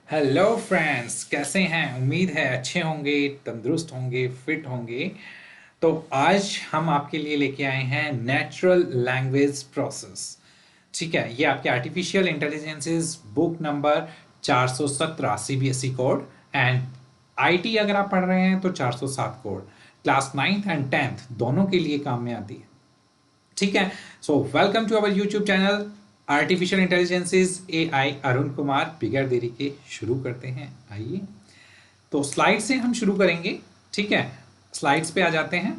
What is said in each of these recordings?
Hello friends, कैसे हैं? उम्मीद है अच्छे होंगे, तंदुरुस्त होंगे, फिट होंगे। तो आज हम आपके लिए लेके आए हैं नेचुरल लैंग्वेज प्रोसेस। ठीक है, ये आपके artificial intelligences book number 417 CBSE code and IT अगर आप पढ़ रहे हैं तो 407 code. Class 9th and 10th दोनों के लिए काम में आती है। ठीक है। So welcome to our YouTube channel artificial intelligences AI Arun Kumar. बिगैर देरी के शुरू करते हैं, आइए। तो स्लाइड से हम शुरू करेंगे। ठीक है, स्लाइड्स पे आ जाते हैं।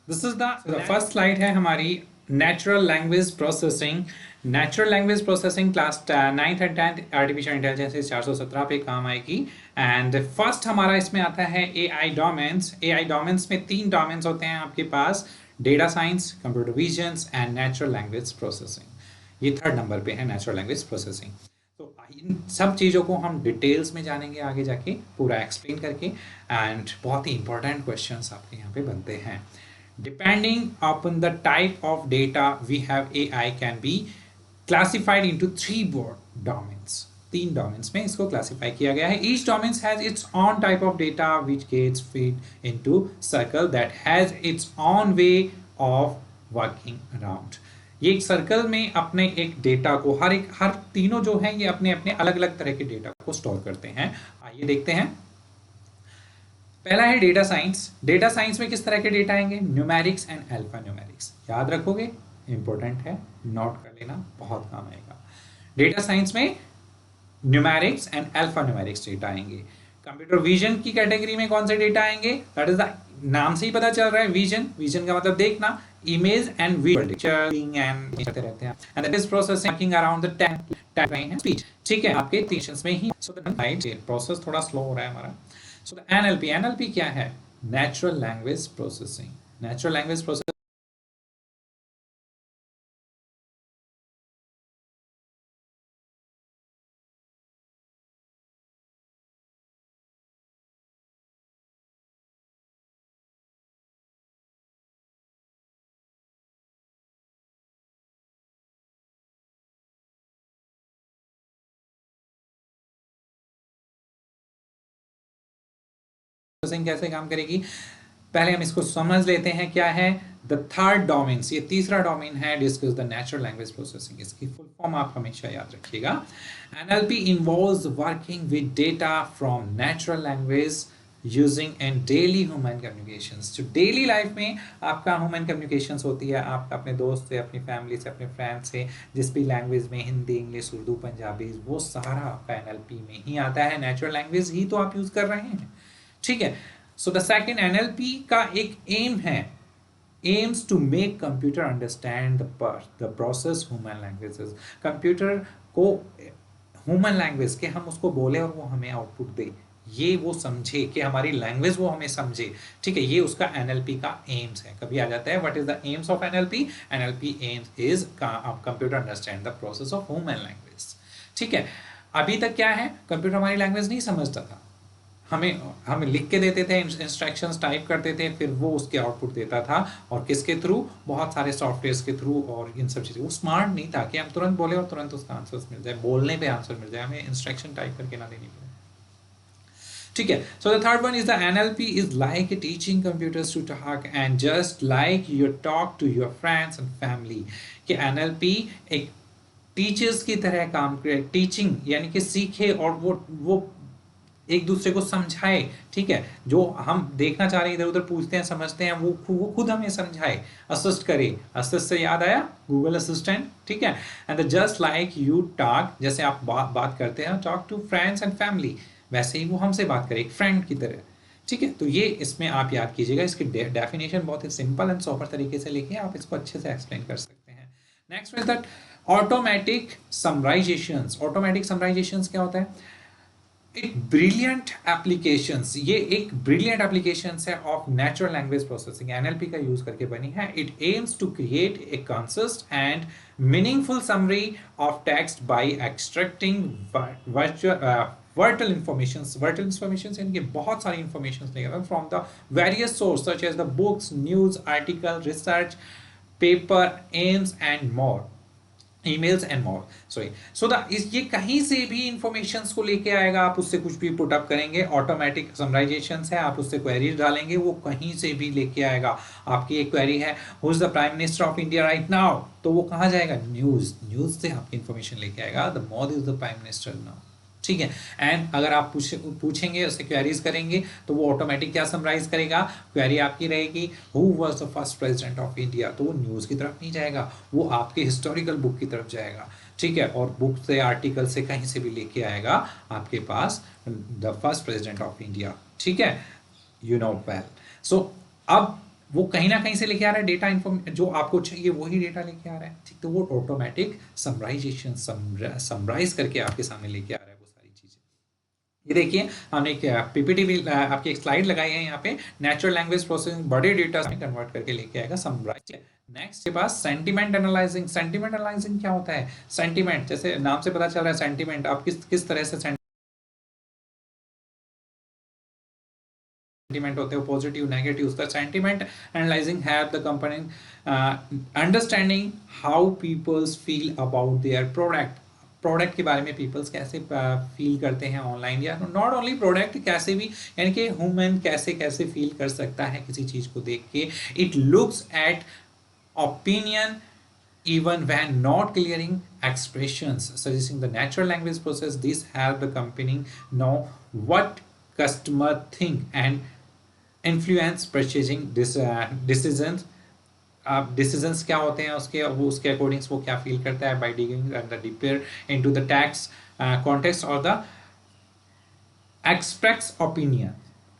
This is the first slide है हमारी natural language processing. Natural language processing class 9th and 10th artificial intelligence 417 पे काम आएगी। एंड फर्स्ट हमारा इसमें आता है एआई डोमेन्स। एआई डोमेन्स में 3 डोमेन्स होते हैं आपके पास: data science, computer visions and natural language processing. ये थर्ड नंबर पे है नेचुरल लैंग्वेज प्रोसेसिंग। तो इन सब चीज़ों को हम डिटेल्स में जानेंगे आगे जाके, पूरा एक्सप्लेन करके। एंड बहुत ही इंपॉर्टेंट क्वेश्चंस आपके यहाँ पे बनते हैं। Depending upon the type of data we have, AI can be classified into three broad domains. तीन डोमेन्स में इसको क्लासिफाई किया गया है। Each domain has its own type of data which gets fit into circle that has its own way of working around. ये एक circle में अपने एक डेटा को हर तीनों जो हैं ये अपने अपने अलग अलग तरह के डेटा को स्टोर करते हैं। आइए देखते हैं। पहला है डेटा साइंस। डेटा साइंस में किस तरह के डेटा आएंगे? Numerics and alpha numerics. याद रखोगे, इंपॉर्टेंट है, नोट कर लेना, बहुत काम आएगा। डेटा साइंस में numerics and alpha numerics data आएंगे। कंप्यूटर विजन की कैटेगरी में कौन से डेटा आएंगे? दैट इज द, नाम से ही पता चल रहा है, विजन। विजन का मतलब देखना, इमेज एंड विजुअल एंड करते रहते हैं। And that is processing working around the timeline and speech. ठीक है, आपके सेशंस में ही। सो द प्रोसेस थोड़ा स्लो हो रहा है हमारा। सो द एनएलपी, एनएलपी क्या है? Natural language processing. Natural language processing कैसे काम करेगी, पहले हम इसको समझ लेते हैं क्या है। द थर्ड डोमेन, ये तीसरा डोमेन है, discuss the natural language processing. इसकी फुल फॉर्म आप हमेशा याद रखिएगा। NLP involves working with data from natural language using and daily human communications. जो डेली लाइफ में आपका ह्यूमन कम्युनिकेशंस होती है, आप अपने दोस्त से, अपनी फैमिली से, अपने फ्रेंड से, जिस भी लैंग्वेज में, हिंदी, इंग्लिश, उर्दू, पंजाबी, वो सारा आपका एनएलपी में ही आता है। नेचुरल लैंग्वेज ही तो आप यूज कर रहे हैं। ठीक है। सो द सेकेंड, एनएलपी का एक एम है, aims to make computer understand the process human languages। Computer को ह्यूमन लैंग्वेज के हम उसको बोले और वो हमें आउटपुट दे, ये वो समझे कि हमारी लैंग्वेज वो हमें समझे। ठीक है, ये उसका एनएलपी का एम्स है। कभी आ जाता है what is the AIIMS of NLP? NLP AIIMS is computer understand the process of human language. ठीक है। अभी तक क्या है, कंप्यूटर हमारी लैंग्वेज नहीं समझता था। हमें हमें लिख के देते थे, इंस्ट्रक्शंस टाइप करते थे, फिर वो उसके आउटपुट देता था। और किसके थ्रू? बहुत सारे सॉफ्टवेयर्स के थ्रू और इन सब चीज़ें। वो स्मार्ट नहीं था कि हम तुरंत बोले और तुरंत उसका आंसर मिल जाए, बोलने पे आंसर मिल जाए, हमें इंस्ट्रक्शन टाइप करके ना देनी पड़े। ठीक है। So the third one is the NLP is like teaching computers to talk and just like you talk to your friends and family. कि एनएलपी एक टीचर्स की तरह काम करे, टीचिंग यानी कि सीखे और वो एक दूसरे को समझाए। ठीक है, जो हम देखना चाह रहे हैं, इधर उधर पूछते हैं, समझते हैं, वो खुद हमें समझाए, असिस्ट करे। असिस्ट से याद आया गूगल असिस्टेंट। ठीक है। And just like you talk, जैसे आप बात करते हैं, talk to friends and family, वैसे ही वो हमसे बात करे एक फ्रेंड की तरह। ठीक है, तो ये इसमें आप याद कीजिएगा। इसकी डेफिनेशन बहुत ही सिंपल एंड सोबर तरीके से लिखी है, आप इसको अच्छे से एक्सप्लेन कर सकते हैं। Next is that automatic summarisations. Automatic summarisations क्या होता है? एक ब्रिलियंट एप्लीकेशंस, ये एक ब्रिलियंट एप्लीकेशंस है of natural language processing, NLP का यूज करके बनी है। It aims to create a consist and meaningful summary of text by extracting vital information. Vital information यानी कि बहुत सारी इंफॉर्मेशन लेकर from the various source such as the books, news article, research paper, aims and more. Emails and more, sorry, so the ये कहीं से भी informations को लेके आएगा, आप उससे कुछ भी पुट अप करेंगे, ऑटोमेटिक समराइजेशंस है, आप उससे क्वेरीज डालेंगे, वो कहीं से भी लेके आएगा। आपकी एक क्वेरी है who is the prime minister of India right now, तो वो कहाँ जाएगा, न्यूज़, न्यूज़ से आपकी इंफॉर्मेशन लेके आएगा, the Modi is the prime minister now, ठीक है। एंड अगर आप पूछेंगे, उससे क्वेरीज करेंगे, तो वो ऑटोमेटिक क्या समराइज करेगा, क्वेरी आपकी रहेगी who was the first president of India, तो वो न्यूज़ की तरफ नहीं जाएगा, वो आपके हिस्टोरिकल बुक की तरफ जाएगा, ठीक है, और बुक से, आर्टिकल से, कहीं से भी लेके आएगा आपके पास the first president of India, ठीक है, यू नो वेल। सो अब वो कहीं ना कहीं से लेके आ रहा है डेटा, इन्फॉर्म जो आपको चाहिए वही डेटा लेके आ रहा है, ठीक, तो वो ऑटोमेटिक समराइजेशन, समराइज करके आपके सामने लेके आ रहा है वो सारी चीजें। ये देखिए, हमने एक पीपीटी भी आपकी एक स्लाइड लगाई है यहाँ पे, नेचुरल लैंग्वेज प्रोसेसिंग बड़े डेटा में कन्वर्ट करके लेके आएगा, समराइज। नेक्स्ट के पास सेंटीमेंट एनालाइजिंग। सेंटीमेंट एनालाइजिंग क्या होता है, सेंटीमेंट, जैसे नाम से पता चल रहा है सेंटीमेंट, आप किस तरह से सेंटीमेंट होते हैं, पॉजिटिव, नेगेटिव, उसका सेंटीमेंट एनालाइजिंग है the company understanding how peoples feel about their product, product के बारे में पीपल्स कैसे फील करते हैं ऑनलाइन, या नॉट ओनली प्रोडक्ट, कैसे भी, यानी कि ह्यूमन कैसे कैसे फील कर सकता है किसी चीज़ को देख के। It looks at opinion even when not clearing expressions, suggesting the natural language process. This help the company know what customer think and influence purchasing decisions। आप डिसीजंस क्या होते हैं उसके, वो उसके अकॉर्डिंग्स वो क्या फील करता है, by digging the deeper into the text context और द एक्सप्रेस ओपिनियन।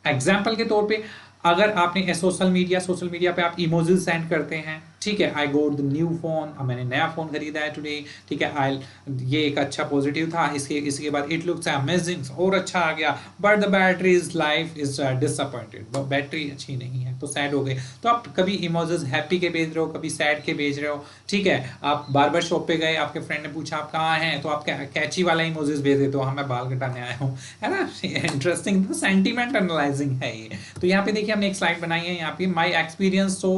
एग्जाम्पल के तौर पे, अगर आपने सोशल मीडिया पे आप इमोजीज सेंड करते हैं, ठीक है, आई गोट द न्यू फोन, मैंने नया फोन खरीदा है टुडे, ठीक है, आई, ये एक अच्छा पॉजिटिव था, इसके बाद इट लुक्स अमेजिंग, और अच्छा आ गया, but the battery is life is disappointed, battery अच्छी नहीं है, तो सैड हो गए। तो आप कभी इमोजीज हैप्पी के भेज रहे हो, कभी सैड के भेज रहे हो, ठीक है। आप बार्बर शॉप पे गए, आपके फ्रेंड ने पूछा आप कहाँ हैं, तो आप कैची वाला इमोजीज भेज देते हो, हाँ मैं बाल कटाने आया हूँ, है ना, इंटरेस्टिंग, तो सेंटीमेंट एनालाइजिंग है ये। तो यहाँ पे देखिए हमने एक स्लाइड बनाई है, यहाँ पे my experience so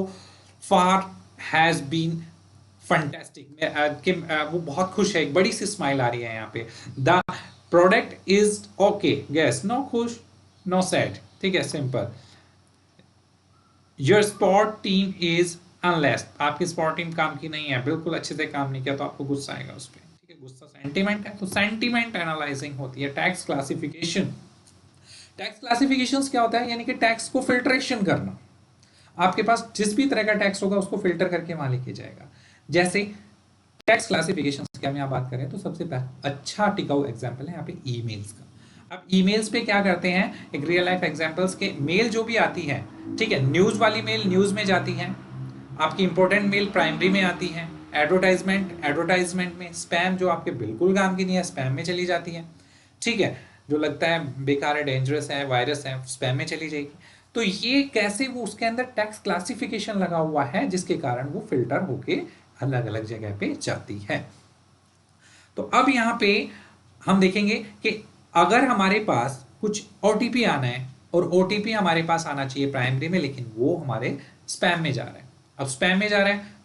far has been fantastic, कि वो बहुत खुश है, एक बड़ी सी स्माइल आ रही है यहाँ पे, the product is okay, yes, no खुश, नो सैड, ठीक है, simple. Your sport team is useless, आपकी स्पोर्ट टीम काम की नहीं है, बिल्कुल अच्छे से काम नहीं किया, तो आपको गुस्सा आएगा उस पर, ठीक है, गुस्सा सेंटीमेंट है, तो सेंटीमेंट एनालाइजिंग होती है। टैक्स क्लासिफिकेशन, टैक्स क्लासिफिकेशंस क्या होता है, यानी कि टैक्स को फिल्ट्रेशन करना, आपके पास जिस भी तरह का टैक्स होगा उसको फिल्टर करके वहां लेके जाएगा। जैसे टैक्स क्लासिफिकेशन की हम यहाँ बात करें, तो सबसे अच्छा टिकाऊ एग्जाम्पल है यहाँ पे ईमेल्स का। अब ईमेल्स पे क्या करते हैं, एक रियल लाइफ एग्जांपल्स के, मेल जो भी आती है, ठीक है, न्यूज़ वाली मेल न्यूज़ में जाती है, आपकी इंपॉर्टेंट मेल प्राइमरी में आती है, एडवर्टाइजमेंट में, स्पैम जो आपके बिल्कुल काम की नहीं है स्पैम में चली जाती है, ठीक है, जो लगता है बेकार है, डेंजरस है, वायरस है, स्पैम में चली जाएगी। तो ये कैसे, वो उसके अंदर टैक्स क्लासिफिकेशन लगा हुआ है, जिसके कारण वो फिल्टर होके अलग अलग जगह पे जाती है। तो अब यहाँ पे हम देखेंगे कि अगर हमारे पास कुछ ओटीपी आना है, और ओटीपी हमारे पास आना चाहिए प्राइमरी में, लेकिन वो हमारे स्पैम में जा रहा है। अब स्पैम में जा रहा है,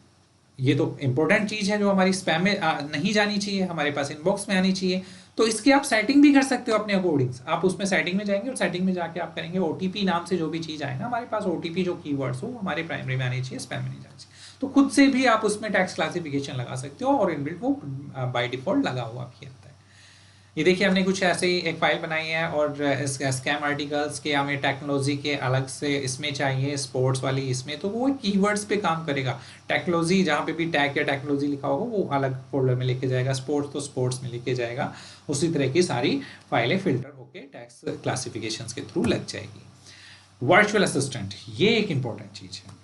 ये तो इंपॉर्टेंट चीज़ है जो हमारी स्पैम में नहीं जानी चाहिए, हमारे पास इनबॉक्स में आनी चाहिए। तो इसकी आप सेटिंग भी कर सकते हो अपने अकॉर्डिंग्स, आप उसमें सेटिंग में जाएंगे, और सेटिंग में जाके आप करेंगे ओटीपी नाम से जो भी चीज़ आए ना हमारे पास, ओटीपी जो कीवर्ड्स हो हमारे प्राइमरी में आनी चाहिए, स्पैम में नहीं जानी चाहिए। तो खुद से भी आप उसमें टैक्स क्लासिफिकेशन लगा सकते हो, और इनबिल्ट वो बाय डिफॉल्ट लगा हुआ भी आता है। ये देखिए हमने कुछ ऐसे ही एक फाइल बनाई है, और इस स्कैम आर्टिकल्स के हमें टेक्नोलॉजी के अलग से इसमें चाहिए, स्पोर्ट्स वाली इसमें, तो वो कीवर्ड्स पे काम करेगा। टेक्नोलॉजी जहाँ पे भी टैग या टेक्नोलॉजी लिखा होगा वो अलग फोल्डर में लेके जाएगा, स्पोर्ट्स तो स्पोर्ट्स में लेके जाएगा। उसी तरह की सारी फाइलें फिल्टर होके टैक्स क्लासिफिकेशंस के थ्रू लग जाएगी। वर्चुअल असिस्टेंट, ये एक इंपॉर्टेंट चीज़ है,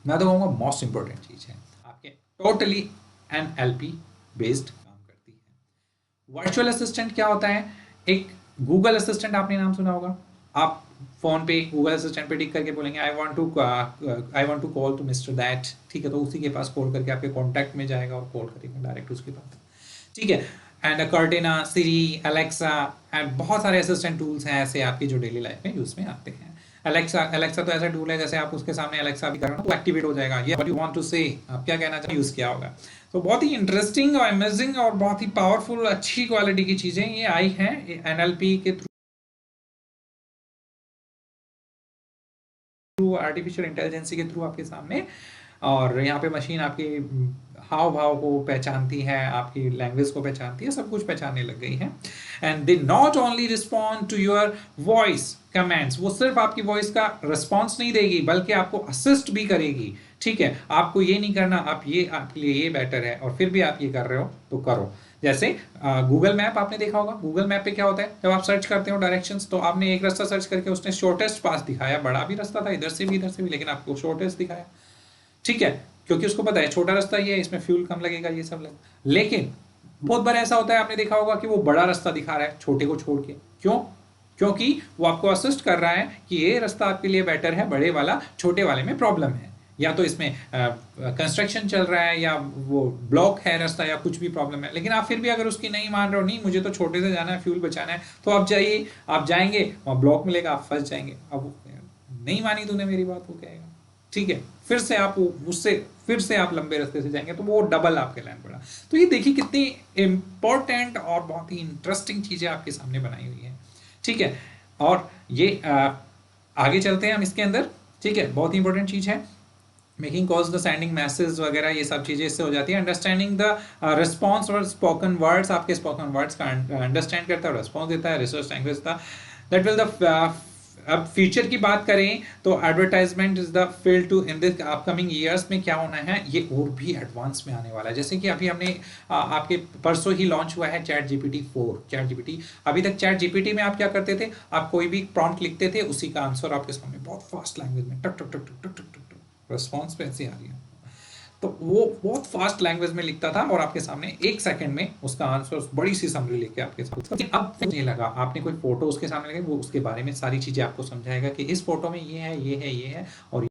मैं तो कहूँगा मोस्ट इंपॉर्टेंट चीज़ है, आपके टोटली एनएलपी बेस्ड काम करती है। वर्चुअल असिस्टेंट क्या होता है, एक गूगल असिस्टेंट आपने नाम सुना होगा, आप फोन पे गूगल असिस्टेंट पे टिक करके बोलेंगे I want to call to mister that, ठीक है, तो उसी के पास कॉल करके आपके कॉन्टैक्ट में जाएगा और कॉल करेगा डायरेक्ट उसके पास, ठीक है। एंड कर्टेना, सिरी, अलेक्सा, एंड बहुत सारे असिस्टेंट टूल्स हैं ऐसे आपकी जो डेली लाइफ में यूज में आते हैं। एलेक्सा तो ऐसा टूल है जैसे आप उसके सामने एलेक्सा भी करो तो एक्टिवेट हो जाएगा, ये व्हाट यू वांट टू से, आप क्या कहना चाहते हैं यूज किया होगा। तो बहुत ही इंटरेस्टिंग और अमेजिंग और बहुत ही पावरफुल अच्छी क्वालिटी की चीजें ये आई हैं एनएलपी के थ्रू, आर्टिफिशियल इंटेलिजेंसी के थ्रू आपके सामने। और यहाँ पे मशीन आपके हाव भाव को पहचानती है, आपकी लैंग्वेज को पहचानती है, सब कुछ पहचानने लग गई है। And they not only respond to your voice comments, वो सिर्फ आपकी वॉइस का रिस्पॉन्स नहीं देगी बल्कि आपको असिस्ट भी करेगी। ठीक है, आपको ये नहीं करना, आप ये आपके लिए ये बेटर है और फिर भी आप ये कर रहे हो तो करो। जैसे गूगल मैप आपने देखा होगा, गूगल मैप पे क्या होता है, जब आप सर्च करते हो डायरेक्शंस तो आपने एक रास्ता सर्च करके उसने शॉर्टेस्ट पास दिखाया, बड़ा भी रास्ता था इधर से भी इधर से भी, लेकिन आपको शॉर्टेस्ट दिखाया। ठीक है, क्योंकि उसको पता है छोटा रास्ता ये है, इसमें फ्यूल कम लगेगा, ये सब लगेगा। लेकिन बहुत बार ऐसा होता है, आपने देखा होगा कि वो बड़ा रास्ता दिखा रहा है छोटे को छोड़ के। क्यों? क्योंकि वो आपको असिस्ट कर रहा है कि ये रास्ता आपके लिए बेटर है बड़े वाला, छोटे वाले में प्रॉब्लम है, या तो इसमें कंस्ट्रक्शन चल रहा है या वो ब्लॉक है रास्ता या कुछ भी प्रॉब्लम है। लेकिन आप फिर भी अगर उसकी नहीं मान रहे हो, नहीं मुझे तो छोटे से जाना है, फ्यूल बचाना है, तो आप जाइए, आप जाएंगे वहाँ ब्लॉक मिलेगा, आप फंस जाएंगे। अब नहीं मानी तूने मेरी बात, वो कहेगा ठीक है, फिर से आप उससे फिर से आप लंबे रास्ते से जाएंगे तो वो डबल आपके लाइन पड़ा। तो ये देखिए कितनी इंपॉर्टेंट और बहुत ही इंटरेस्टिंग चीजें आपके सामने बनाई हुई है। ठीक है, और ये आगे चलते हैं हम इसके अंदर। ठीक है, बहुत ही इंपॉर्टेंट चीज है, making calls the sending message वगैरह, ये सब चीज़ें इससे हो जाती है। अंडरस्टैंडिंग द रिस्पॉन्स और स्पोकन वर्ड्स, आपके स्पोकन वर्ड्स का अंडरस्टैंड करता है, रिस्पॉन्स देता है, रिसर्च लैंग्वेज था दैट विल द। अब फ्यूचर की बात करें तो advertisement is the field to in this upcoming years में क्या होना है, ये और भी एडवांस में आने वाला है। जैसे कि अभी हमने आपके परसों ही लॉन्च हुआ है चैट जीपीटी 4। चैट जीपीटी, अभी तक चैट जीपीटी में आप क्या करते थे, आप कोई भी प्रॉम्प्ट लिखते थे, उसी का आंसर आपके सामने बहुत फास्ट लैंग्वेज में टक टक टक टक टक टक टक रिस्पॉन्स पे ऐसे आ रही है। तो वो बहुत फास्ट लैंग्वेज में लिखता था और आपके सामने 1 सेकंड में उसका आंसर बड़ी सी समरी लेके आपके सामने। अब नहीं लगा, आपने कोई फोटो उसके सामने लगे, वो उसके बारे में सारी चीजें आपको समझाएगा कि इस फोटो में ये है, ये है, ये है, और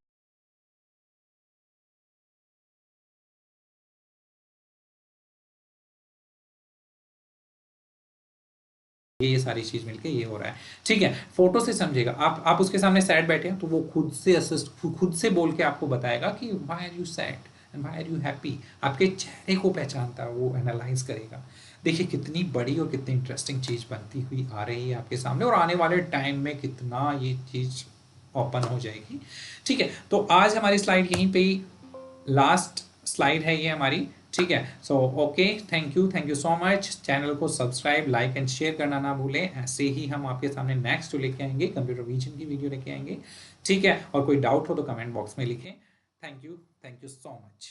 ये सारी चीज मिलके ये हो रहा है। ठीक है, फोटो से समझेगा, आप उसके सामने सैड बैठे हैं तो वो खुद से असिस्ट, खुद से बोल के आपको बताएगा कि why are you sad and why are you happy, आपके चेहरे को पहचानता है, वो एनालाइज करेगा। देखिए कितनी बड़ी और कितनी इंटरेस्टिंग चीज बनती हुई आ रही है आपके सामने, और आने वाले टाइम में कितना ये चीज ओपन हो जाएगी। ठीक है, तो आज हमारी स्लाइड यहीं पे ही लास्ट स्लाइड है ये हमारी। ठीक है, so okay, thank you so much. Channel को सब्सक्राइब, लाइक एंड शेयर करना ना भूलें। ऐसे ही हम आपके सामने नेक्स्ट लेके आएंगे, कंप्यूटर विजन की वीडियो लेके आएंगे। ठीक है, और कोई डाउट हो तो कमेंट बॉक्स में लिखें। Thank you so much.